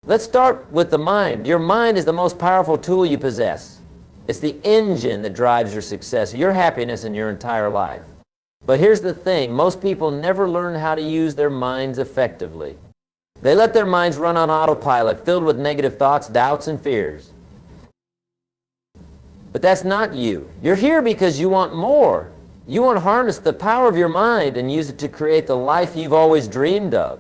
Let's start with the mind. Your mind is the most powerful tool you possess. It's the engine that drives your success, your happiness in your entire life. But here's the thing, most people never learn how to use their minds effectively. They let their minds run on autopilot, filled with negative thoughts, doubts, and fears. But that's not you. You're here because you want more. You want to harness the power of your mind and use it to create the life you've always dreamed of.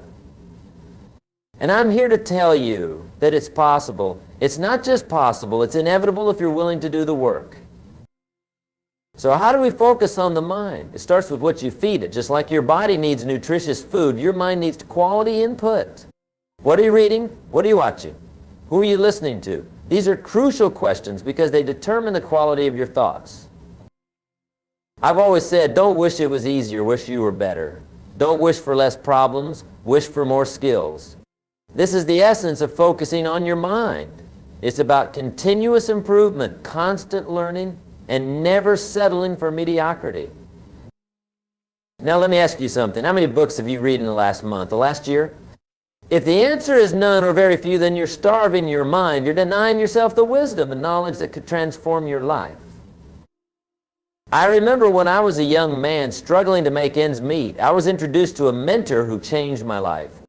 And I'm here to tell you that it's possible. It's not just possible, it's inevitable if you're willing to do the work. So how do we focus on the mind? It starts with what you feed it. Just like your body needs nutritious food, your mind needs quality input. What are you reading? What are you watching? Who are you listening to? These are crucial questions because they determine the quality of your thoughts. I've always said, don't wish it was easier, wish you were better. Don't wish for less problems, wish for more skills. This is the essence of focusing on your mind. It's about continuous improvement, constant learning, and never settling for mediocrity. Now let me ask you something. How many books have you read in the last month, the last year? If the answer is none or very few, then you're starving your mind. You're denying yourself the wisdom and knowledge that could transform your life. I remember when I was a young man struggling to make ends meet, I was introduced to a mentor who changed my life.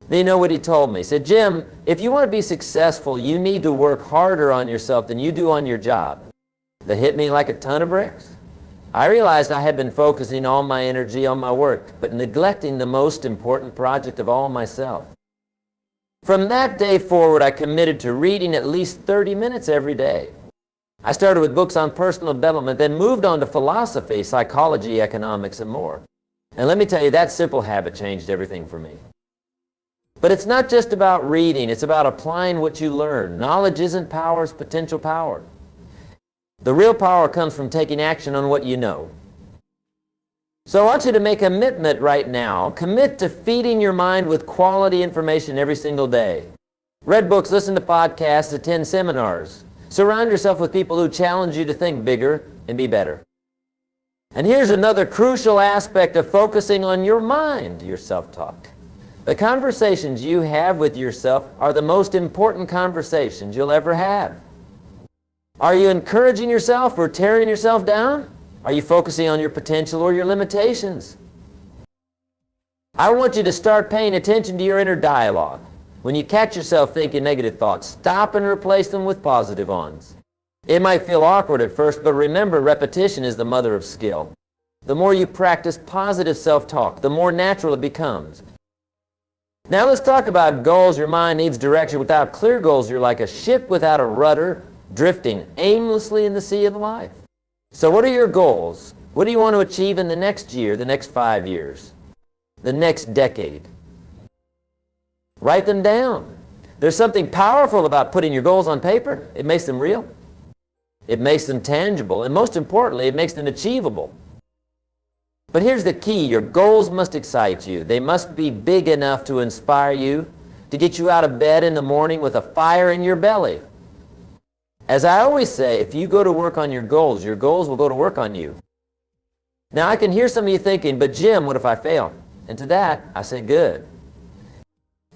Do you know what he told me? He said, Jim, if you want to be successful, you need to work harder on yourself than you do on your job. That hit me like a ton of bricks. I realized I had been focusing all my energy on my work, but neglecting the most important project of all, myself. From that day forward, I committed to reading at least 30 minutes every day. I started with books on personal development, then moved on to philosophy, psychology, economics, and more. And let me tell you, that simple habit changed everything for me. But it's not just about reading, it's about applying what you learn. Knowledge isn't power, it's potential power. The real power comes from taking action on what you know. So I want you to make a commitment right now. Commit to feeding your mind with quality information every single day. Read books, listen to podcasts, attend seminars. Surround yourself with people who challenge you to think bigger and be better. And here's another crucial aspect of focusing on your mind, your self-talk. The conversations you have with yourself are the most important conversations you'll ever have. Are you encouraging yourself or tearing yourself down? Are you focusing on your potential or your limitations? I want you to start paying attention to your inner dialogue. When you catch yourself thinking negative thoughts, stop and replace them with positive ones. It might feel awkward at first, but remember, repetition is the mother of skill. The more you practice positive self-talk, the more natural it becomes. Now let's talk about goals. Your mind needs direction. Without clear goals, you're like a ship without a rudder, drifting aimlessly in the sea of life. So what are your goals? What do you want to achieve in the next year, the next 5 years, the next decade? Write them down. There's something powerful about putting your goals on paper. It makes them real. It makes them tangible. And most importantly, it makes them achievable. But here's the key. Your goals must excite you. They must be big enough to inspire you, to get you out of bed in the morning with a fire in your belly. As I always say, if you go to work on your goals will go to work on you. Now I can hear some of you thinking, but Jim, what if I fail? And to that, I say good.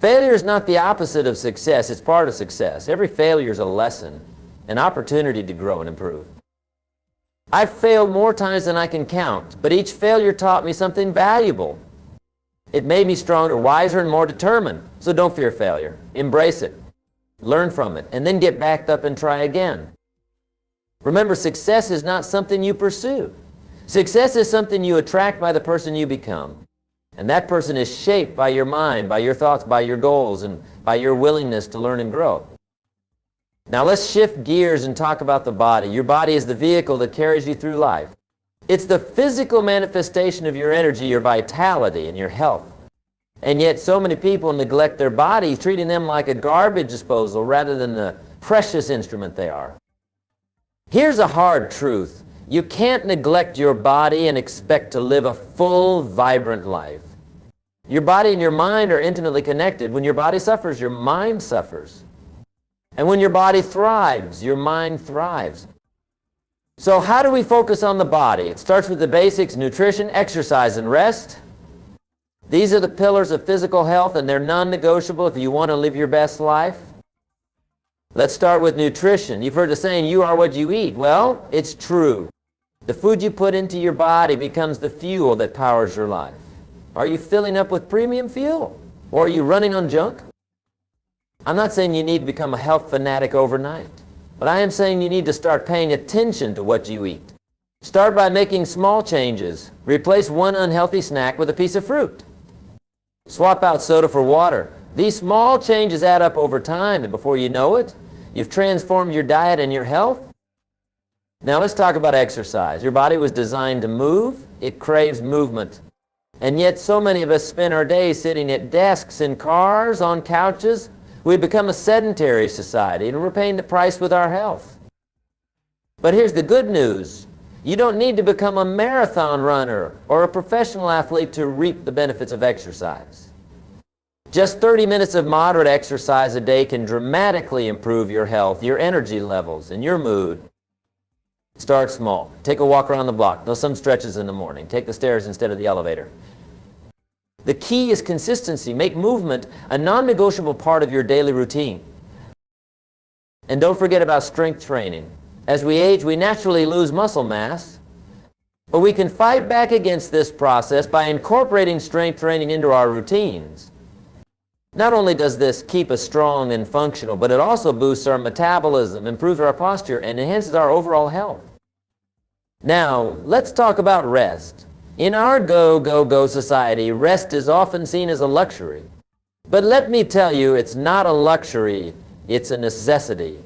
Failure is not the opposite of success, it's part of success. Every failure is a lesson, an opportunity to grow and improve. I've failed more times than I can count, but each failure taught me something valuable. It made me stronger, wiser, and more determined. So don't fear failure. Embrace it. Learn from it, and then get backed up and try again. Remember, success is not something you pursue. Success is something you attract by the person you become. And that person is shaped by your mind, by your thoughts, by your goals, and by your willingness to learn and grow. Now let's shift gears and talk about the body. Your body is the vehicle that carries you through life. It's the physical manifestation of your energy, your vitality, and your health. And yet so many people neglect their bodies, treating them like a garbage disposal rather than the precious instrument they are. Here's a hard truth. You can't neglect your body and expect to live a full, vibrant life. Your body and your mind are intimately connected. When your body suffers, your mind suffers. And when your body thrives, your mind thrives. So how do we focus on the body? It starts with the basics: nutrition, exercise, and rest. These are the pillars of physical health, and they're non-negotiable if you want to live your best life. Let's start with nutrition. You've heard the saying, you are what you eat. Well, it's true. The food you put into your body becomes the fuel that powers your life. Are you filling up with premium fuel? Or are you running on junk? I'm not saying you need to become a health fanatic overnight, but I am saying you need to start paying attention to what you eat. Start by making small changes. Replace one unhealthy snack with a piece of fruit. Swap out soda for water. These small changes add up over time, and before you know it, you've transformed your diet and your health. Now let's talk about exercise. Your body was designed to move. It craves movement. And yet so many of us spend our days sitting at desks, in cars, on couches. We've become a sedentary society, and we're paying the price with our health. But here's the good news. You don't need to become a marathon runner or a professional athlete to reap the benefits of exercise. Just 30 minutes of moderate exercise a day can dramatically improve your health, your energy levels, and your mood. Start small. Take a walk around the block. Do some stretches in the morning. Take the stairs instead of the elevator. The key is consistency. Make movement a non-negotiable part of your daily routine. And don't forget about strength training. As we age, we naturally lose muscle mass, but we can fight back against this process by incorporating strength training into our routines. Not only does this keep us strong and functional, but it also boosts our metabolism, improves our posture, and enhances our overall health. Now, let's talk about rest. In our go society, rest is often seen as a luxury. But let me tell you, it's not a luxury, it's a necessity.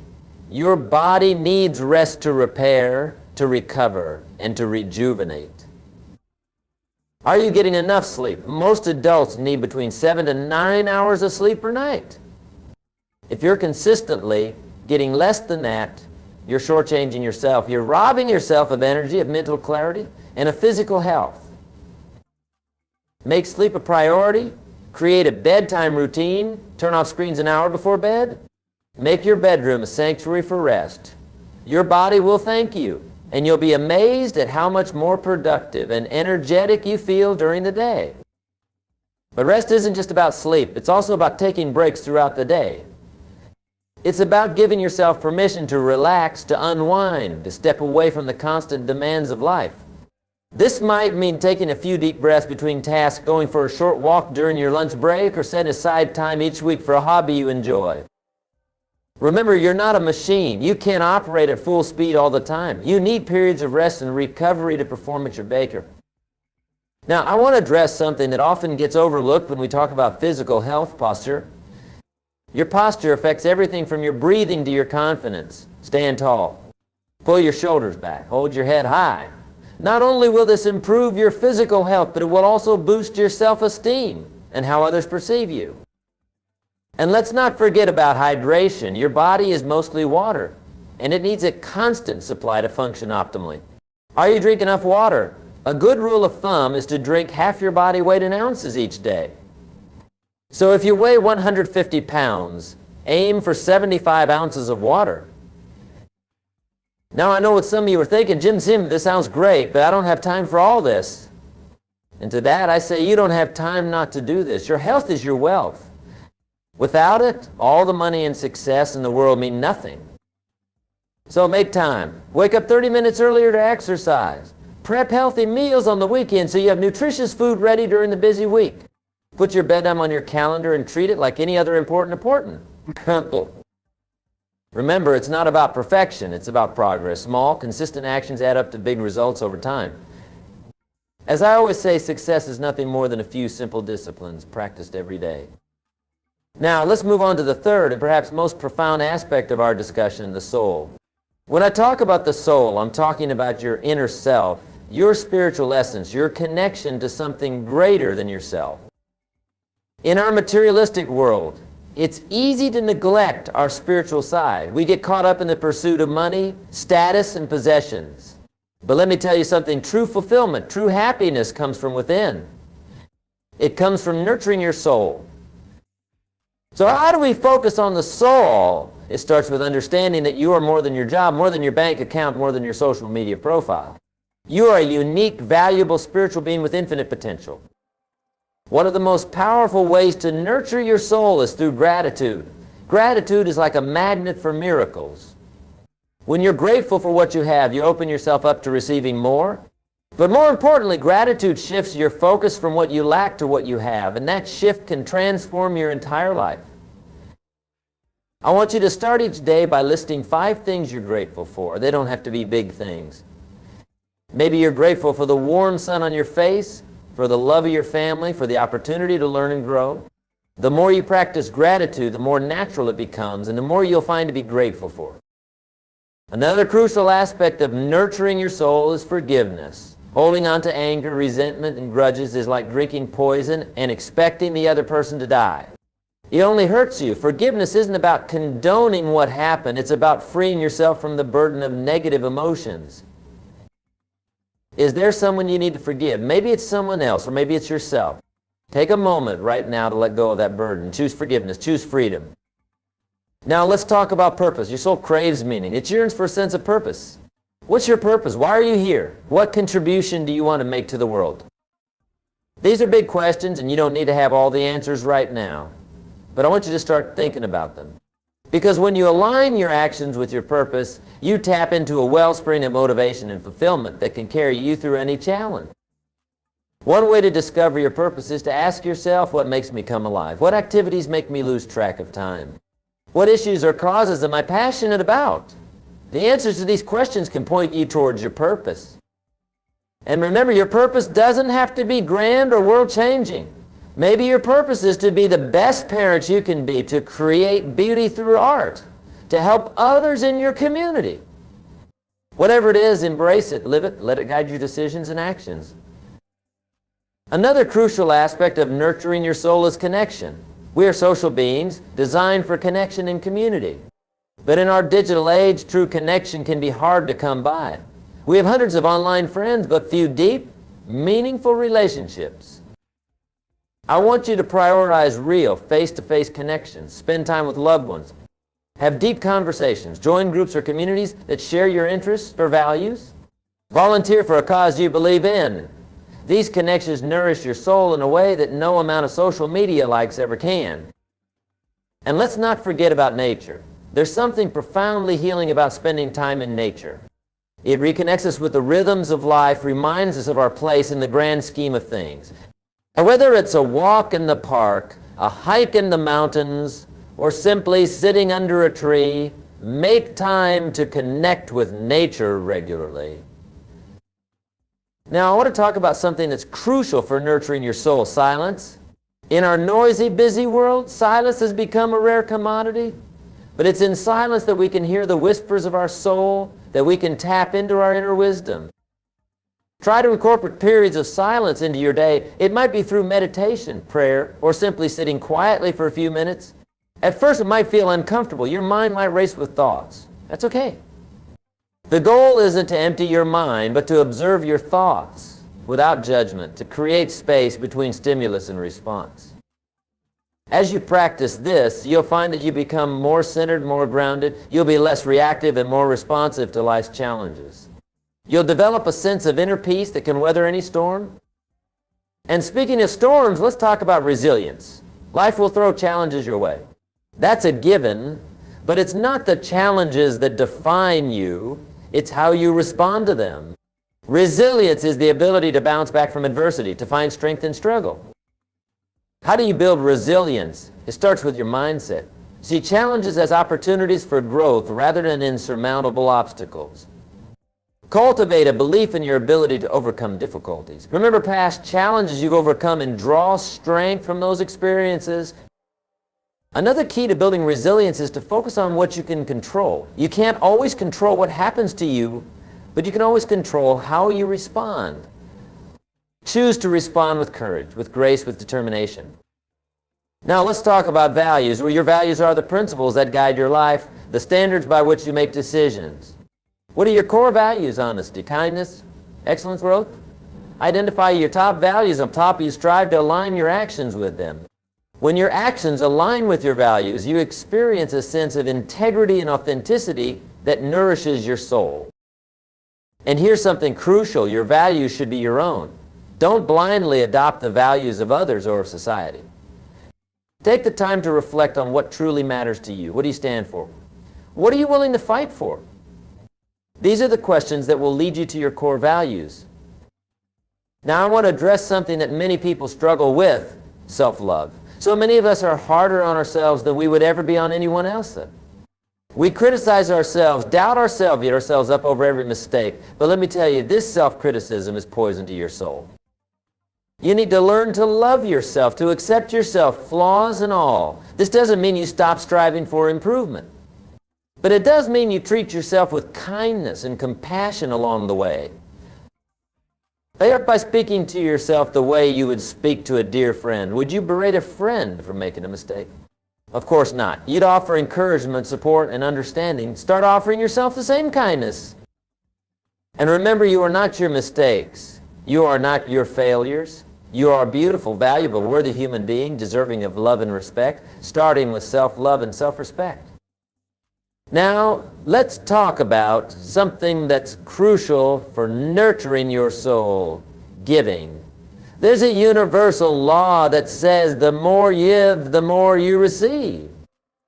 Your body needs rest to repair, to recover, and to rejuvenate. Are you getting enough sleep? Most adults need between 7 to 9 hours of sleep per night. If you're consistently getting less than that, you're shortchanging yourself. You're robbing yourself of energy, of mental clarity, and of physical health. Make sleep a priority. Create a bedtime routine. Turn off screens an hour before bed. Make your bedroom a sanctuary for rest. Your body will thank you, and you'll be amazed at how much more productive and energetic you feel during the day. But rest isn't just about sleep. It's also about taking breaks throughout the day. It's about giving yourself permission to relax, to unwind, to step away from the constant demands of life. This might mean taking a few deep breaths between tasks, going for a short walk during your lunch break, or setting aside time each week for a hobby you enjoy. Remember, you're not a machine. You can't operate at full speed all the time. You need periods of rest and recovery to perform at your baker. Now, I want to address something that often gets overlooked when we talk about physical health posture. Your posture affects everything from your breathing to your confidence. Stand tall. Pull your shoulders back. Hold your head high. Not only will this improve your physical health, but it will also boost your self-esteem and how others perceive you. And let's not forget about hydration. Your body is mostly water, and it needs a constant supply to function optimally. Are you drinking enough water? A good rule of thumb is to drink half your body weight in ounces each day. So if you weigh 150 pounds, aim for 75 ounces of water. Now I know what some of you are thinking, Jim, this sounds great, but I don't have time for all this. And to that I say, you don't have time not to do this. Your health is your wealth. Without it, all the money and success in the world mean nothing. So make time. Wake up 30 minutes earlier to exercise. Prep healthy meals on the weekend so you have nutritious food ready during the busy week. Put your bedtime on your calendar and treat it like any other important. Remember, it's not about perfection, it's about progress. Small, consistent actions add up to big results over time. As I always say, success is nothing more than a few simple disciplines practiced every day. Now, let's move on to the third and perhaps most profound aspect of our discussion, the soul. When I talk about the soul, I'm talking about your inner self, your spiritual essence, your connection to something greater than yourself. In our materialistic world, it's easy to neglect our spiritual side. We get caught up in the pursuit of money, status, and possessions. But let me tell you something, true fulfillment, true happiness comes from within. It comes from nurturing your soul. So how do we focus on the soul? It starts with understanding that you are more than your job, more than your bank account, more than your social media profile. You are a unique, valuable spiritual being with infinite potential. One of the most powerful ways to nurture your soul is through gratitude. Gratitude is like a magnet for miracles. When you're grateful for what you have, you open yourself up to receiving more. But more importantly, gratitude shifts your focus from what you lack to what you have, and that shift can transform your entire life. I want you to start each day by listing 5 things you're grateful for. They don't have to be big things. Maybe you're grateful for the warm sun on your face, for the love of your family, for the opportunity to learn and grow. The more you practice gratitude, the more natural it becomes, and the more you'll find to be grateful for. Another crucial aspect of nurturing your soul is forgiveness. Holding on to anger, resentment, and grudges is like drinking poison and expecting the other person to die. It only hurts you. Forgiveness isn't about condoning what happened. It's about freeing yourself from the burden of negative emotions. Is there someone you need to forgive? Maybe it's someone else, or maybe it's yourself. Take a moment right now to let go of that burden. Choose forgiveness. Choose freedom. Now let's talk about purpose. Your soul craves meaning. It yearns for a sense of purpose. What's your purpose? Why are you here? What contribution do you want to make to the world? These are big questions, and you don't need to have all the answers right now. But I want you to start thinking about them. Because when you align your actions with your purpose, you tap into a wellspring of motivation and fulfillment that can carry you through any challenge. One way to discover your purpose is to ask yourself, what makes me come alive? What activities make me lose track of time? What issues or causes am I passionate about? The answers to these questions can point you towards your purpose. And remember, your purpose doesn't have to be grand or world-changing. Maybe your purpose is to be the best parent you can be, to create beauty through art, to help others in your community. Whatever it is, embrace it, live it, let it guide your decisions and actions. Another crucial aspect of nurturing your soul is connection. We are social beings designed for connection and community. But in our digital age, true connection can be hard to come by. We have hundreds of online friends, but few deep, meaningful relationships. I want you to prioritize real, face-to-face connections. Spend time with loved ones. Have deep conversations. Join groups or communities that share your interests or values. Volunteer for a cause you believe in. These connections nourish your soul in a way that no amount of social media likes ever can. And let's not forget about nature. There's something profoundly healing about spending time in nature. It reconnects us with the rhythms of life, reminds us of our place in the grand scheme of things. And whether it's a walk in the park, a hike in the mountains, or simply sitting under a tree, make time to connect with nature regularly. Now, I want to talk about something that's crucial for nurturing your soul: silence. In our noisy, busy world, silence has become a rare commodity. But it's in silence that we can hear the whispers of our soul, that we can tap into our inner wisdom. Try to incorporate periods of silence into your day. It might be through meditation, prayer, or simply sitting quietly for a few minutes. At first, it might feel uncomfortable. Your mind might race with thoughts. That's okay. The goal isn't to empty your mind, but to observe your thoughts without judgment, to create space between stimulus and response. As you practice this, you'll find that you become more centered, more grounded. You'll be less reactive and more responsive to life's challenges. You'll develop a sense of inner peace that can weather any storm. And speaking of storms, let's talk about resilience. Life will throw challenges your way. That's a given, but it's not the challenges that define you. It's how you respond to them. Resilience is the ability to bounce back from adversity, to find strength in struggle. How do you build resilience? It starts with your mindset. See challenges as opportunities for growth rather than insurmountable obstacles. Cultivate a belief in your ability to overcome difficulties. Remember past challenges you've overcome and draw strength from those experiences. Another key to building resilience is to focus on what you can control. You can't always control what happens to you, but you can always control how you respond. Choose to respond with courage, with grace, with determination. Now let's talk about values. Well, your values are the principles that guide your life, the standards by which you make decisions. What are your core values? Honesty, kindness, excellence, growth? Identify your top values. On top, you strive to align your actions with them. When your actions align with your values, you experience a sense of integrity and authenticity that nourishes your soul. And here's something crucial. Your values should be your own. Don't blindly adopt the values of others or of society. Take the time to reflect on what truly matters to you. What do you stand for? What are you willing to fight for? These are the questions that will lead you to your core values. Now I want to address something that many people struggle with, self-love. So many of us are harder on ourselves than we would ever be on anyone else. We criticize ourselves, doubt ourselves, beat ourselves up over every mistake. But let me tell you, this self-criticism is poison to your soul. You need to learn to love yourself, to accept yourself, flaws and all. This doesn't mean you stop striving for improvement. But it does mean you treat yourself with kindness and compassion along the way. Start by speaking to yourself the way you would speak to a dear friend. Would you berate a friend for making a mistake? Of course not. You'd offer encouragement, support, and understanding. Start offering yourself the same kindness. And remember, you are not your mistakes. You are not your failures. You are a beautiful, valuable, worthy human being, deserving of love and respect, starting with self-love and self-respect. Now, let's talk about something that's crucial for nurturing your soul, giving. There's a universal law that says the more you give, the more you receive.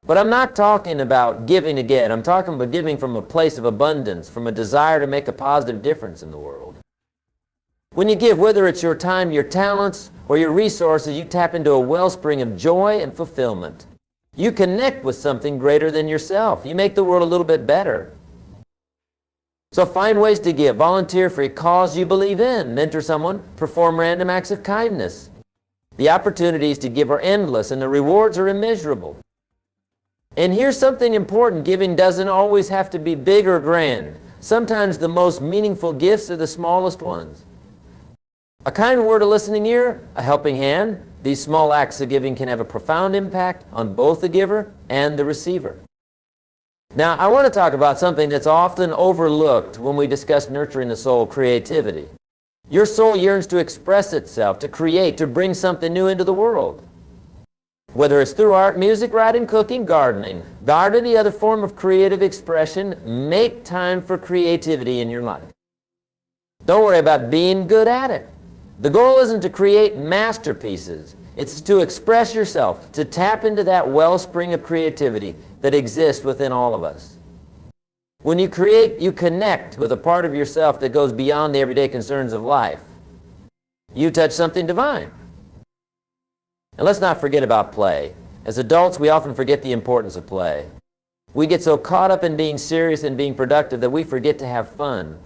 But I'm not talking about giving again. I'm talking about giving from a place of abundance, from a desire to make a positive difference in the world. When you give, whether it's your time, your talents, or your resources, you tap into a wellspring of joy and fulfillment. You connect with something greater than yourself. You make the world a little bit better. So find ways to give. Volunteer for a cause you believe in. Mentor someone. Perform random acts of kindness. The opportunities to give are endless and the rewards are immeasurable. And here's something important. Giving doesn't always have to be big or grand. Sometimes the most meaningful gifts are the smallest ones. A kind word, a listening ear, a helping hand. These small acts of giving can have a profound impact on both the giver and the receiver. Now, I want to talk about something that's often overlooked when we discuss nurturing the soul, creativity. Your soul yearns to express itself, to create, to bring something new into the world. Whether it's through art, music, writing, cooking, gardening, or any other form of creative expression, make time for creativity in your life. Don't worry about being good at it. The goal isn't to create masterpieces. It's to express yourself, to tap into that wellspring of creativity that exists within all of us. When you create, you connect with a part of yourself that goes beyond the everyday concerns of life. You touch something divine. And let's not forget about play. As adults, we often forget the importance of play. We get so caught up in being serious and being productive that we forget to have fun.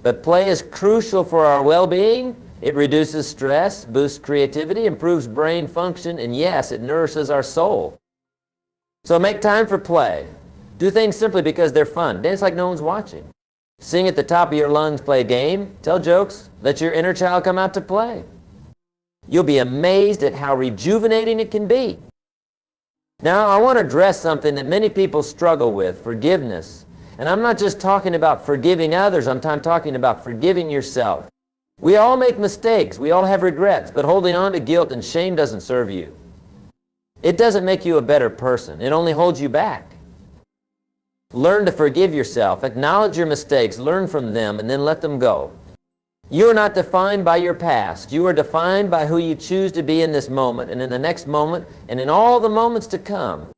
But play is crucial for our well-being. It reduces stress, boosts creativity, improves brain function, and yes, it nourishes our soul. So make time for play. Do things simply because they're fun. Dance like no one's watching. Sing at the top of your lungs, play a game, tell jokes, let your inner child come out to play. You'll be amazed at how rejuvenating it can be. Now, I want to address something that many people struggle with, forgiveness. And I'm not just talking about forgiving others, I'm talking about forgiving yourself. We all make mistakes, we all have regrets, but holding on to guilt and shame doesn't serve you. It doesn't make you a better person, it only holds you back. Learn to forgive yourself, acknowledge your mistakes, learn from them, and then let them go. You are not defined by your past. You are defined by who you choose to be in this moment, and in the next moment, and in all the moments to come.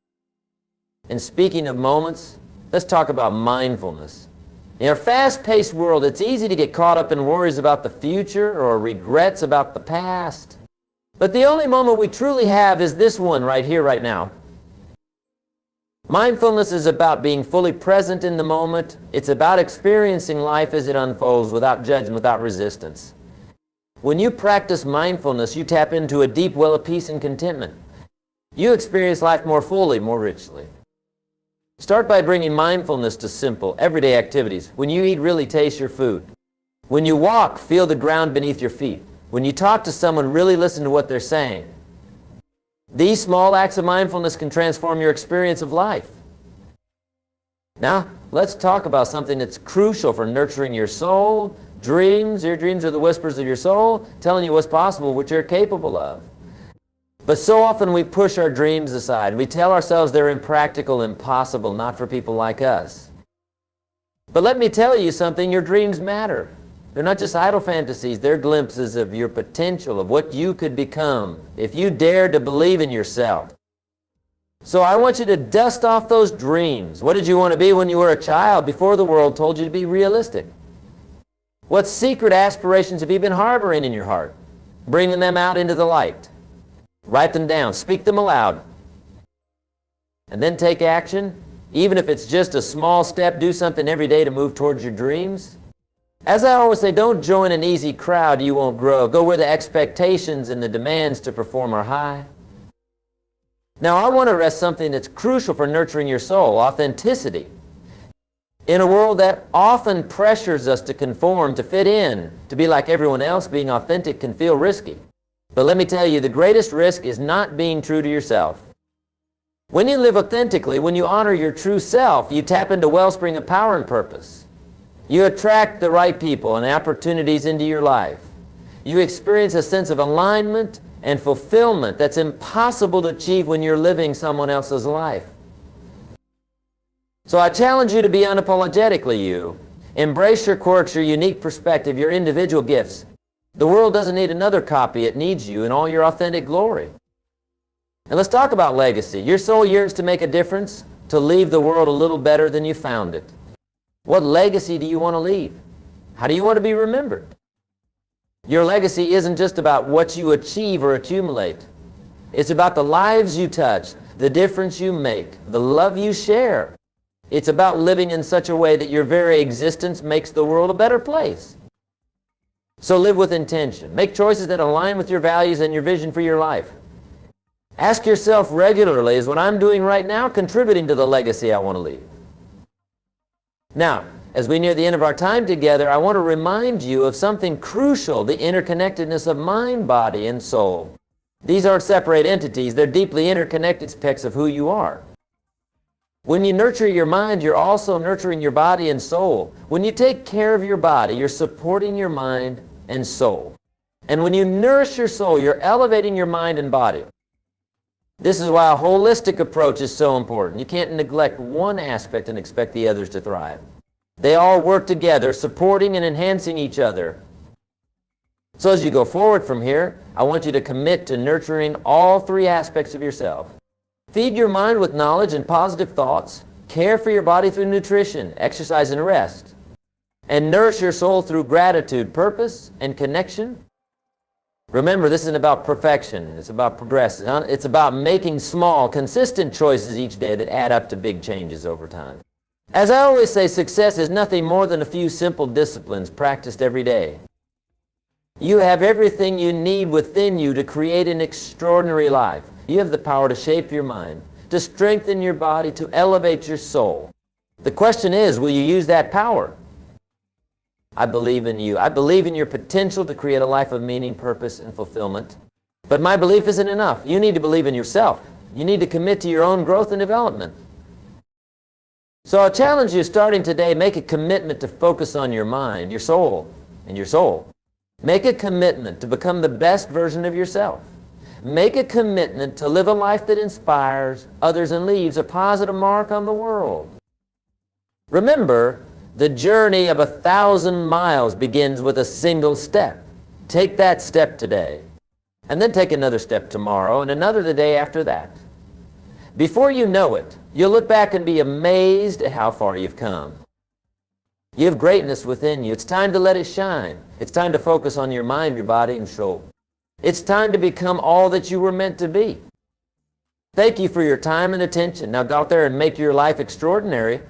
And speaking of moments, let's talk about mindfulness. In our fast-paced world, it's easy to get caught up in worries about the future or regrets about the past. But the only moment we truly have is this one right here, right now. Mindfulness is about being fully present in the moment. It's about experiencing life as it unfolds without judgment, without resistance. When you practice mindfulness, you tap into a deep well of peace and contentment. You experience life more fully, more richly. Start by bringing mindfulness to simple, everyday activities. When you eat, really taste your food. When you walk, feel the ground beneath your feet. When you talk to someone, really listen to what they're saying. These small acts of mindfulness can transform your experience of life. Now, let's talk about something that's crucial for nurturing your soul. Dreams, your dreams are the whispers of your soul, telling you what's possible, what you're capable of. But so often we push our dreams aside. We tell ourselves they're impractical, impossible, not for people like us. But let me tell you something, your dreams matter. They're not just idle fantasies, they're glimpses of your potential, of what you could become if you dare to believe in yourself. So I want you to dust off those dreams. What did you want to be when you were a child before the world told you to be realistic? What secret aspirations have you been harboring in your heart? Bringing them out into the light. Write them down. Speak them aloud. And then take action. Even if it's just a small step, do something every day to move towards your dreams. As I always say, don't join an easy crowd, you won't grow. Go where the expectations and the demands to perform are high. Now, I want to address something that's crucial for nurturing your soul, authenticity. In a world that often pressures us to conform, to fit in, to be like everyone else, being authentic can feel risky. But let me tell you, the greatest risk is not being true to yourself. When you live authentically, when you honor your true self, you tap into a wellspring of power and purpose. You attract the right people and opportunities into your life. You experience a sense of alignment and fulfillment that's impossible to achieve when you're living someone else's life. So I challenge you to be unapologetically you. Embrace your quirks, your unique perspective, your individual gifts. The world doesn't need another copy. It needs you in all your authentic glory. And let's talk about legacy. Your soul yearns to make a difference, to leave the world a little better than you found it. What legacy do you want to leave? How do you want to be remembered? Your legacy isn't just about what you achieve or accumulate. It's about the lives you touch, the difference you make, the love you share. It's about living in such a way that your very existence makes the world a better place. So live with intention. Make choices that align with your values and your vision for your life. Ask yourself regularly, is what I'm doing right now contributing to the legacy I want to leave? Now, as we near the end of our time together, I want to remind you of something crucial, the interconnectedness of mind, body, and soul. These aren't separate entities. They're deeply interconnected aspects of who you are. When you nurture your mind, you're also nurturing your body and soul. When you take care of your body, you're supporting your mind and soul. And when you nourish your soul, you're elevating your mind and body. This is why a holistic approach is so important. You can't neglect one aspect and expect the others to thrive. They all work together, supporting and enhancing each other. So as you go forward from here, I want you to commit to nurturing all three aspects of yourself. Feed your mind with knowledge and positive thoughts. Care for your body through nutrition, exercise, and rest. And nourish your soul through gratitude, purpose, and connection. Remember, this isn't about perfection. It's about progress. It's about making small, consistent choices each day that add up to big changes over time. As I always say, success is nothing more than a few simple disciplines practiced every day. You have everything you need within you to create an extraordinary life. You have the power to shape your mind, to strengthen your body, to elevate your soul. The question is, will you use that power? I believe in you. I believe in your potential to create a life of meaning, purpose, and fulfillment. But my belief isn't enough. You need to believe in yourself. You need to commit to your own growth and development. So I'll challenge you, starting today, make a commitment to focus on your mind, your soul, and your soul. Make a commitment to become the best version of yourself. Make a commitment to live a life that inspires others and leaves a positive mark on the world. Remember, the journey of 1,000 miles begins with a single step. Take that step today, and then take another step tomorrow, and another the day after that. Before you know it, you'll look back and be amazed at how far you've come. You have greatness within you. It's time to let it shine. It's time to focus on your mind, your body, and soul. It's time to become all that you were meant to be. Thank you for your time and attention. Now go out there and make your life extraordinary.